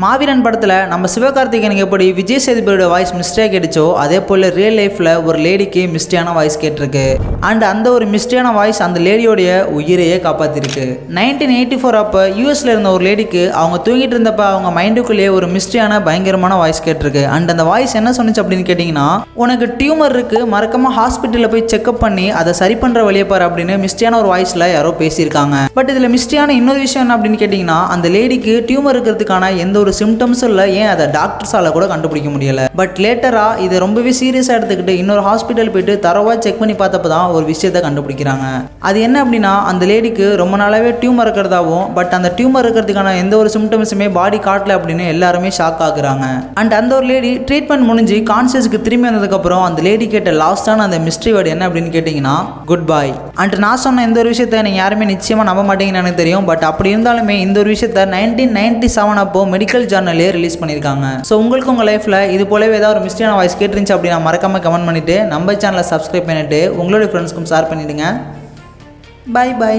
மாவீரன் படத்தில் நம்ம சிவகார்த்திகேயனுக்கு எப்படி விஜய் சேதுபதியோட வாய்ஸ் மிஸ்டேக் ஆகிடுச்சோ அதே போல் ரியல் லைஃப்பில் ஒரு லேடிக்கு மிஸ்டேக்கான வாய்ஸ் கேட்டிருக்கு. அண்ட் அந்த ஒரு மிஸ்டேக்கான வாய்ஸ் அந்த லேடியோடைய உயிரையே காப்பாற்றிருக்கு. 1984 அப்போ யூஎஸில் இருந்த ஒரு லேடிக்கு அவங்க தூங்கிட்டு இருந்தப்ப அவங்க மைண்டுக்குள்ளேயே ஒரு மிஸ்டேக்கான பயங்கரமான வாய்ஸ் கேட்டிருக்கு. அண்ட் அந்த வாய்ஸ் என்ன சொன்னிச்சு அப்படின்னு கேட்டிங்கன்னா, உனக்கு டியூமர் இருக்குது, மறக்காமல் ஹாஸ்பிட்டலில் போய் செக்அப் பண்ணி அதை சரி பண்ணுற வழியை பாரு அப்படின்னு மிஸ்டேக்கான ஒரு வாய்ஸில் யாரோ பேசியிருக்காங்க. பட் இதில் மிஸ்டேக்கான இன்னொரு விஷயம் என்ன அப்படின்னு கேட்டிங்கன்னா, அந்த லேடிக்கு டியூமர் இருக்கிறதுக்கான எந்த ஒரு சிம்டம்ஸும் இல்லை, ஏன் அதை டாக்டர்ஸால கூட கண்டுபிடிக்க முடியல. பட் லேட்டரா இதை ரொம்பவே சீரியஸாக எடுத்துக்கிட்டு இன்னொரு ஹாஸ்பிட்டல் போயிட்டு தரவாக செக் பண்ணி பார்த்தப்ப தான் ஒரு விஷயத்தை கண்டுபிடிக்கிறாங்க. அது என்ன அப்படின்னா, அந்த லேடிக்கு ரொம்ப நாளாவே டியூமர் இருக்கிறதாவும், பட் அந்த டியூமர் இருக்கிறதுக்கான எந்த ஒரு சிம்டம்ஸுமே பாடி காட்டல அப்படின்னு எல்லாருமே ஷாக் ஆகுறாங்க. அண்ட் அந்த ஒரு லேடி ட்ரீட்மெண்ட் முடிஞ்சு கான்சியஸ்க்கு திரும்பி வந்ததுக்கப்புறம் அந்த லேடி கேட்ட லாஸ்டான அந்த மிஸ்ட்ரி வேர்டு என்ன அப்படின்னு கேட்டிங்கன்னா, குட் பை. அண்ட் நான் சொன்ன இந்த ஒரு விஷயத்தை நீங்கள் யாருமே நிச்சயமாக நம்ப மாட்டீங்கன்னு எனக்கு தெரியும். பட் அப்படி இருந்தாலுமே இந்த ஒரு விஷயத்தை 1997 அப்போ மெடிக்கல் ஜர்னலே ரிலீஸ் பண்ணியிருக்காங்க. ஸோ உங்களுக்கு உங்கள் லைஃப்பில் இது போலவே ஏதாவது ஒரு மிஸ்டேக்கான வாய்ஸ் கேட்டுருந்துச்சு அப்படின்னா மறக்காமல் கமெண்ட் பண்ணிவிட்டு நம்ம சேனலை சப்ஸ்கிரைப் பண்ணிவிட்டு உங்களுடைய ஃப்ரெண்ட்ஸ்க்கும் ஷேர் பண்ணிவிடுங்க. Bye by.